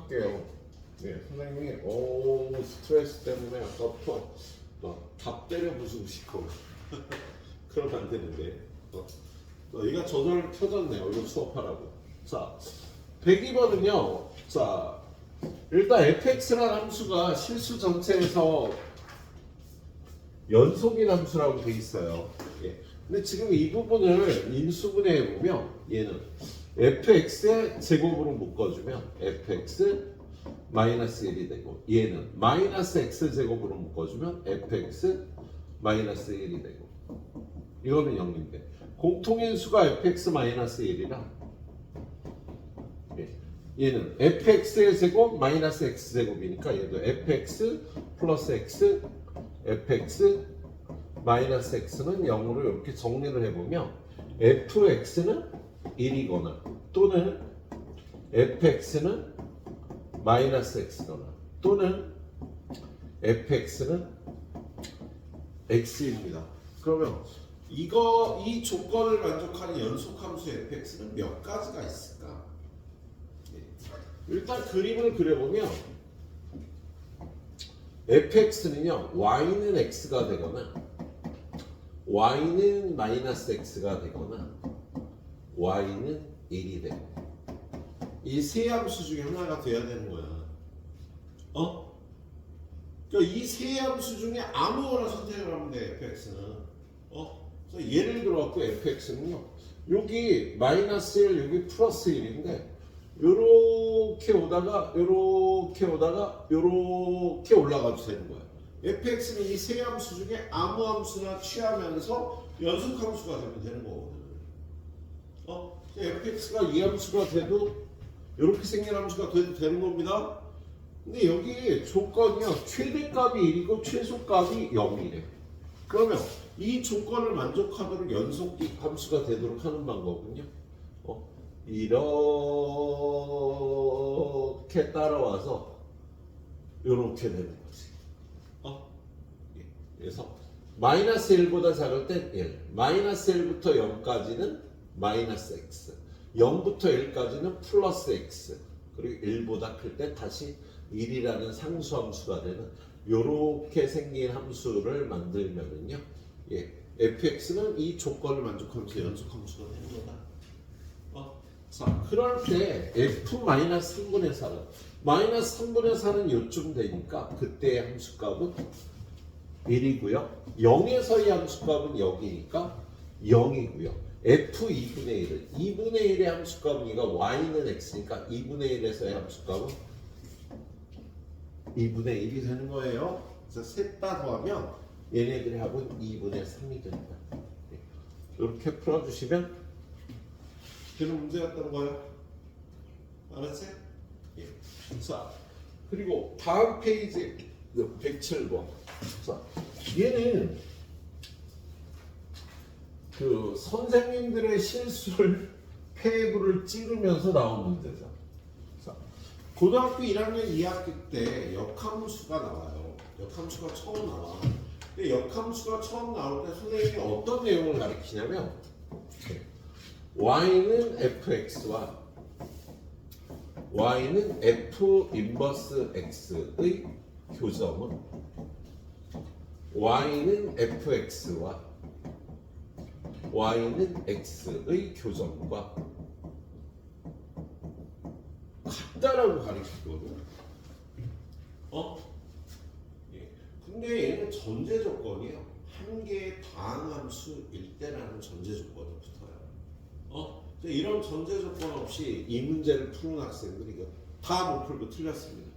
할게요. 네, 선생님이 스트레스 때문에 아까부터 밥 때려 부수고 싶고 그러면 안 되는데 얘가 저절 켜졌네요. 이거 수업하라고. 자, 102번은요. 자, 일단 fx라는 함수가 실수 전체에서 연속인 함수라고 돼 있어요. 예. 근데 지금 이 부분을 인수분해해 보면 얘는 fx의 제곱으로 묶어주면 fx 마이너스 1이 되고 얘는 마이너스 x 제곱으로 묶어주면 fx 마이너스 1이 되고 이거는 0인데 공통인수가 fx 마이너스 1이라 얘는 fx의 제곱 마이너스 x 제곱이니까 얘도 fx 플러스 x fx 마이너스 x는 0으로 이렇게 정리를 해보면 fx는 1이거나 또는 fx는 마이너스 x거나 또는 fx는 x입니다. 그러면 이 조건을 만족하는 연속함수 fx는 몇 가지가 있을까? 일단 그림을 그려보면 fx는요 y는 x가 되거나 y는 마이너스 x가 되거나 y는 1이 되고 이 세 함수 중에 하나가 돼야 되는 거야. 그러니까 이 세 함수 중에 아무거나 선택을 하면 돼. fx는 그래서 예를 들어갖고 fx는요 여기 마이너스 1 여기 플러스 1인데 요렇게 오다가 요렇게 오다가 요렇게 올라가도 되는 거야. fx는 이 세 함수 중에 아무 함수나 취하면서 연속 함수가 되면 되는 거거든. fx가 이 함수가 돼도 이렇게 생긴 함수가 돼도 되는 겁니다. 근데 여기 조건이요 최대값이 1이고 최소값이 0이래. 그러면 이 조건을 만족하도록 연속 함수가 되도록 하는 방법은요 이렇게 따라와서 이렇게 되는 거지. 그래서 마이너스 1보다 작을 땐 1, 마이너스 1부터 0까지는 마이너스 x, 0부터 1까지는 플러스 x, 그리고 1보다 클 때 다시 1이라는 상수함수가 되는 이렇게 생긴 함수를 만들면은요, fx는 이 조건을 만족하면서 연속함수가 되는 거다. 자, 그럴 때 f-3분의 4는 마이너스 3분의 4는 요쯤 되니까 그때의 함수값은 1이고요. 0에서의 함수값은 0이니까 0이고요. f2분의 1은 2분의 1의 함수값은 이가 y는 x니까 2분의 1에서의 함수값은 2분의 1이 되는 거예요. 그래서 셋 다 더하면 얘네들의 합은 2분의 3이 됩니다. 이렇게 풀어주시면 되는 문제였던 거예요. 알았지? 자, 그리고 다음 페이지 107번. 자, 얘는 그 선생님들의 실수를 페이블을 찍으면서 나온 문제죠. 자, 고등학교 1학년 2학기 때 역함수가 나와요. 역함수가 처음 나와. 근데 역함수가 처음 나올 때 선생님이 어떤 내용을 가르치냐면 y는 fx와 y는 f 인버스 x의 교점은 y는 fx와 y는 x의 교점과 같다라고 가르치거든. 근데 얘는 전제 조건이에요. 한 개의 다항함수일 때라는 전제 조건이 붙어요. 이런 전제 조건 없이 이 문제를 푸는 학생들이 이거 다 못 풀고 틀렸습니다.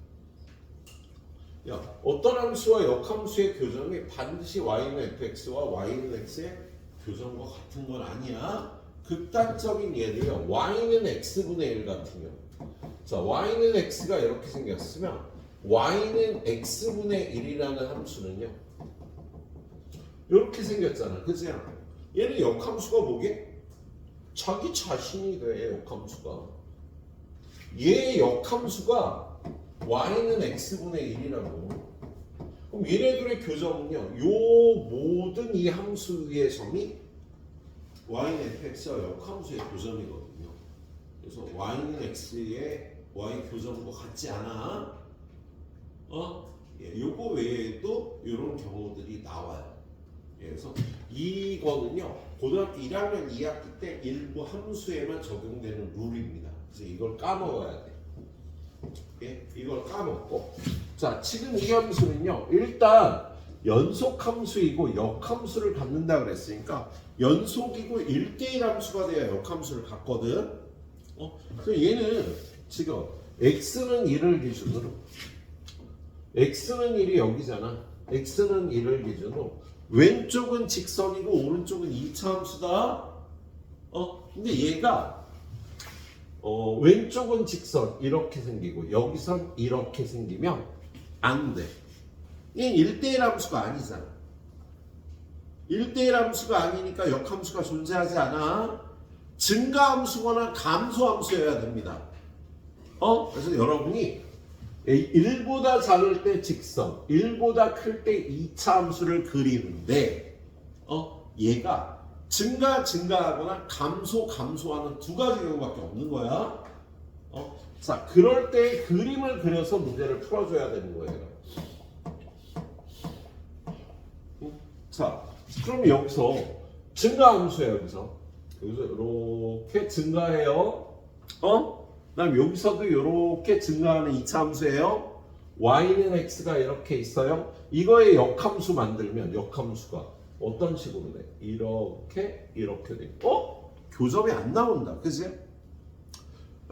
어떤 함수와 역함수의 교점이 반드시 y는 fx와 y는 x의 교점과 같은 건 아니야. 극단적인 예로요. y는 x분의 1 같은 경우. 자, y는 x가 이렇게 생겼으면 y는 x분의 1이라는 함수는요. 이렇게 생겼잖아. 그치? 얘는 역함수가 뭐게? 자기 자신이 돼, 역함수가. 얘의 역함수가 y는 x분의 1이라고. 그럼 얘네들의 교점은요. 요 모든 이 함수 위의 점이 y는 fx와 역함수의 교점이거든요. 그래서 y는 x의 y 교점과 같지 않아? 예, 요거 외에도 이런 경우들이 나와요. 예, 그래서 이거는요 고등학교 1학년 2학기 때 일부 함수에만 적용되는 룰입니다. 그래서 이걸 까먹어야 돼. 예, 이걸 까먹고 자 지금 이 함수는요 일단 연속 함수이고 역함수를 갖는다 그랬으니까 연속이고 1대1 함수가 돼야 역함수를 갖거든. 그래서 얘는 지금 x는 1을 기준으로 x는 1이 여기잖아. x는 1을 기준으로 왼쪽은 직선이고 오른쪽은 2차 함수다. 근데 얘가 왼쪽은 직선 이렇게 생기고 여기선 이렇게 생기면 안 돼. 얘는 1대1 함수가 아니잖아. 1대1 함수가 아니니까 역함수가 존재하지 않아. 증가함수거나 감소함수여야 됩니다. 그래서 여러분이 1보다 작을 때 직선, 1보다 클 때 2차 함수를 그리는데 얘가 증가하거나 감소하는 두 가지 경우밖에 없는 거야. 자, 그럴 때 그림을 그려서 문제를 풀어줘야 되는 거예요. 자, 그럼 여기서 증가함수예요. 여기서 이렇게 증가해요. 그다음 여기서도 이렇게 증가하는 2차 함수예요. y는 x가 이렇게 있어요. 이거의 역함수 만들면 역함수가 어떤 식으로 돼? 이렇게 돼. 교점이 안 나온다. 그지?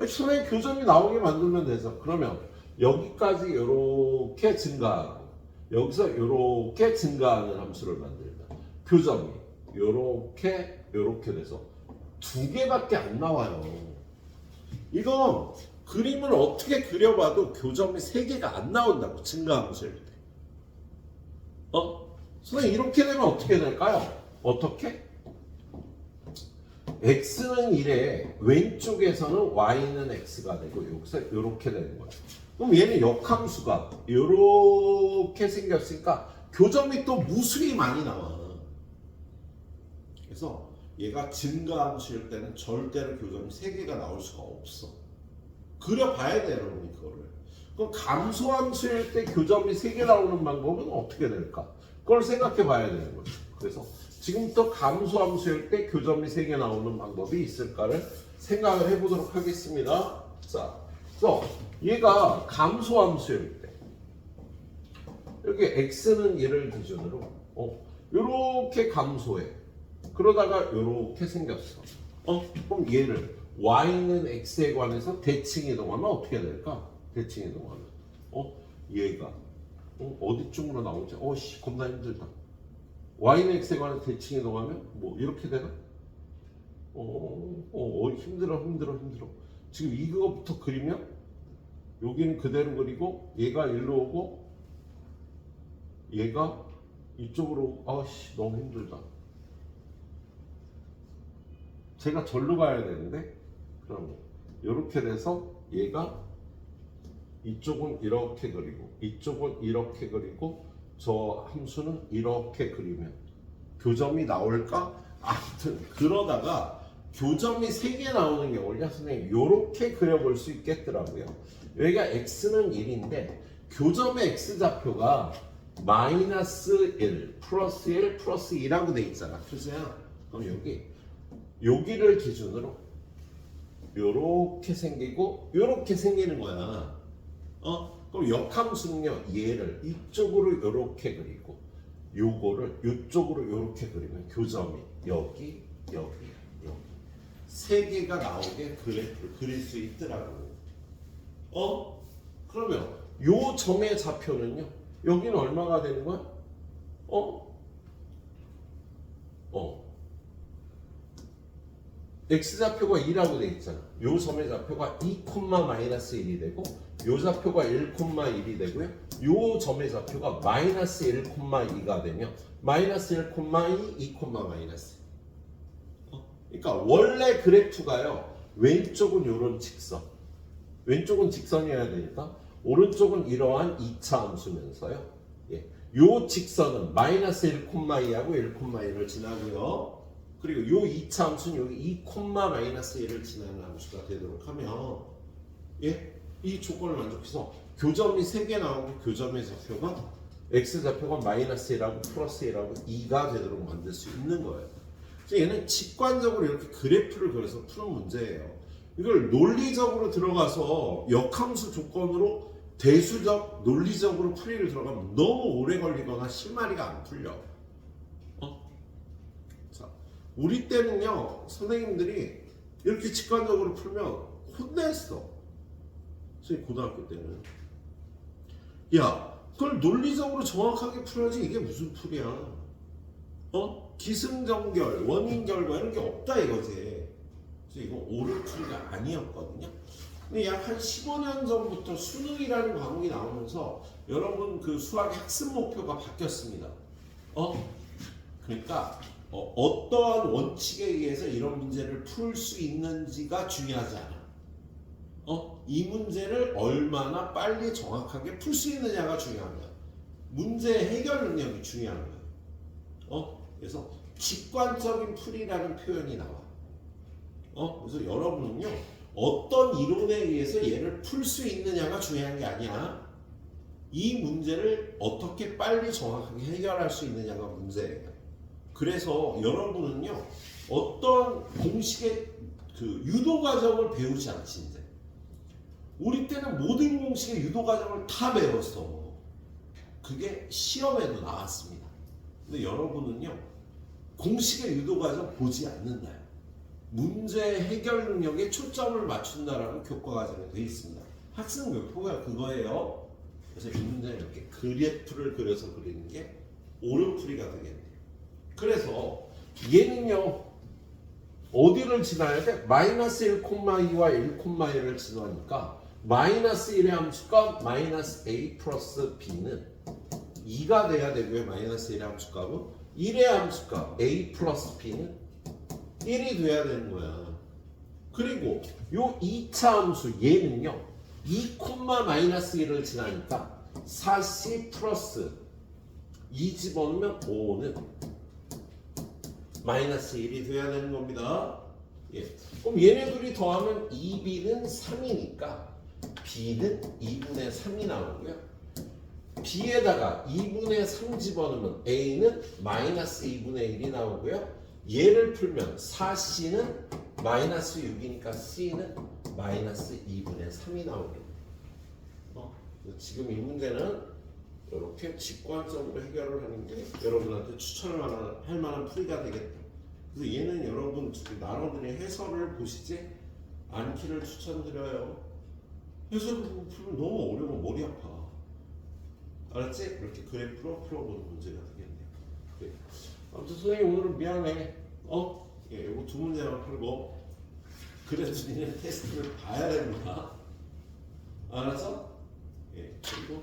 처음에 교점이 나오게 만들면 되죠. 그러면 여기까지 이렇게 증가하고 여기서 이렇게 증가하는 함수를 만들다. 교점이 이렇게 돼서 두 개밖에 안 나와요. 이건 그림을 어떻게 그려봐도 교점이 3개가 안 나온다고 증가함수일 때. 선생님 이렇게 되면 어떻게 될까요? 어떻게? x는 1에 왼쪽에서는 y는 x가 되고 여기서 이렇게 되는 거예요. 그럼 얘는 역함수가 이렇게 생겼으니까 교점이 또 무수히 많이 나와. 그래서 얘가 증가함수일 때는 절대로 교점이 3개가 나올 수가 없어. 그려봐야 돼 여러분이 그거를. 그럼 감소함수일 때 교점이 3개 나오는 방법은 어떻게 될까? 그걸 생각해 봐야 되는 거죠. 그래서 지금부터 감소함수일 때 교점이 3개 나오는 방법이 있을까를 생각을 해보도록 하겠습니다. 자, 그래서 얘가 감소함수일 때 여기 x는 1을 기준으로 이렇게 감소해. 그러다가 이렇게 생겼어. 그럼 얘를 y는 x에 관해서 대칭 이동하면 어떻게 될까? 대칭 이동하면 얘가 어디 쪽으로 나오지? 겁나 힘들다. y는 x에 관해서 대칭 이동하면 뭐 이렇게 되나? 힘들어. 지금 이거부터 그리면 여기는 그대로 그리고 얘가 일로 오고 얘가 이쪽으로 너무 힘들다. 제가 절로 가야 되는데 그럼 이렇게 돼서 얘가 이쪽은 이렇게 그리고 이쪽은 이렇게 그리고 저 함수는 이렇게 그리면 교점이 나올까? 아무튼 그러다가 교점이 3개 나오는 경우를 선생님 이렇게 그려볼 수 있겠더라고요. 여기가 x는 1인데 교점의 x좌표가 마이너스 1, 플러스 1, 플러스 2라고 돼 있잖아. 그죠? 그럼 여기를 기준으로 요렇게 생기고 요렇게 생기는 거야. 그럼 역함수는요 얘를 이쪽으로 요렇게 그리고 요거를 이쪽으로 요렇게 그리면 교점이 여기 3개가 나오게 그래프를 그릴 수 있더라고. 그러면 요 점의 좌표는요 여기는 얼마가 되는 거야? x좌표가 2라고 돼 있잖아. 요 점의 좌표가 2, 마이너스 1이 되고 요 좌표가 1, 1이 되고요. 요 점의 좌표가 마이너스 1, 2가 되면 마이너스 1, 2, 2, 마이너스. 그러니까 원래 그래프가요. 왼쪽은 요런 직선. 왼쪽은 직선이어야 되니까 오른쪽은 이러한 2차 함수면서요. 요 직선은 마이너스 1, 2하고 1, 1을 지나고요. 그리고 요 2차 함수는 여기 2, 마이너스 1을 지나는 함수가 되도록 하면 이 조건을 만족해서 교점이 3개 나오고 교점의 좌표가 x 좌표가 마이너스 1하고 플러스 1하고 2가 되도록 만들 수 있는 거예요. 그래서 얘는 직관적으로 이렇게 그래프를 그려서 푸는 문제예요. 이걸 논리적으로 들어가서 역함수 조건으로 대수적 논리적으로 풀이를 들어가면 너무 오래 걸리거나 실마리가 안 풀려. 자, 우리 때는요 선생님들이 이렇게 직관적으로 풀면 혼냈어. 선생님 고등학교 때는 야 그걸 논리적으로 정확하게 풀어야지 이게 무슨 풀이야. 기승전결 원인결과 이런 게 없다 이거지. 그래서 이거 옳은 풀이가 아니었거든요. 근데 약 한 15년 전부터 수능이라는 과목이 나오면서 여러분 그 수학의 학습 목표가 바뀌었습니다. 그러니까 어떠한 원칙에 의해서 이런 문제를 풀 수 있는지가 중요하지 않아. 이 문제를 얼마나 빨리 정확하게 풀 수 있느냐가 중요한 거야. 문제 해결 능력이 중요한 거야. 그래서 직관적인 풀이라는 표현이 나와. 그래서 여러분은요 어떤 이론에 의해서 얘를 풀 수 있느냐가 중요한 게 아니야. 이 문제를 어떻게 빨리 정확하게 해결할 수 있느냐가 문제예요. 그래서 여러분은요 어떤 공식의 그 유도 과정을 배우지 않지 이제. 우리 때는 모든 공식의 유도 과정을 다 배웠어. 그게 시험에도 나왔습니다. 근데 여러분은요 공식의 유도 과정 보지 않는다요. 문제 해결 능력에 초점을 맞춘다라는 교과 과정에 되어 있습니다. 학생 목표가 그거예요. 그래서 이 문제는 이렇게 그래프를 그려서 그리는 게 옳은 풀이가 되겠네요. 그래서 얘는요 어디를 지나야 돼? 마이너스 1,2와 1,1을 지나니까 마이너스 1의 함수값 마이너스 a 플러스 b는 2가 돼야 되고요. 마이너스 1의 함수값은 1의 함수값 a 플러스 b는 1이 돼야 되는 거야. 그리고 요 2차 함수 얘는요 2, 마이너스 1을 지나니까 4c 플러스 2 집어넣으면 5는 마이너스 1이 돼야 되는 겁니다. 예. 그럼 얘네 둘이 더하면 2b는 3이니까 b는 2분의 3이 나오고요. b에다가 2분의 3 집어넣으면 a는 마이너스 2분의 1이 나오고요. 얘를 풀면 4c는 마이너스 6이니까 c는 마이너스 2분의 3이 나오겠네요. 지금 이 문제는 이렇게 직관적으로 해결을 하는 게 여러분한테 추천을 할 만한 풀이가 되겠다. 그래서 얘는 여러분 나눠들의 해설을 보시지 않기를 추천드려요. 해설을 풀면 너무 어려워 머리 아파. 알았지? 이렇게 그래프로 풀어보는 문제가 되겠네요. 그래. 아무튼 선생님 오늘은 미안해. 예, 이거 두 문제만 풀고 그래도 니네 테스트를 봐야 됩니다. 알았어? 예, 그리고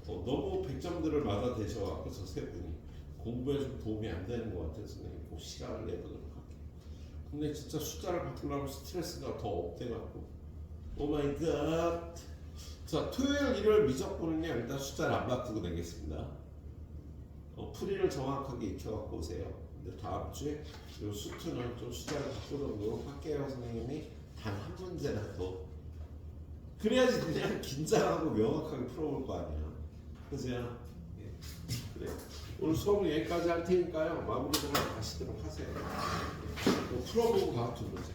너무 100점들을 맞아 대셔갖고 저 세 분이 공부에 좀 도움이 안 되는 것 같아서 선생님 꼭 시간을 내보도록 할게요. 근데 진짜 숫자를 바꾸려면 스트레스가 더 업돼갖고 오 마이 갓. 자, 토요일, 일요일 미적분은요 일단 숫자를 안 바꾸고 내겠습니다. 풀이를 정확하게 익혀갖고 오세요. 근데 다음 주에 이 수투는 좀 숫자를 바꾸도록 할게요. 선생님이 단 한 문제라도 그래야지 그냥 긴장하고 명확하게 풀어볼 거 아니야. 그죠? 예. 그래. 오늘 수업은 여기까지 할 테니까요. 마무리 좀 하시도록 하세요. 풀어보고 가고 두 문제.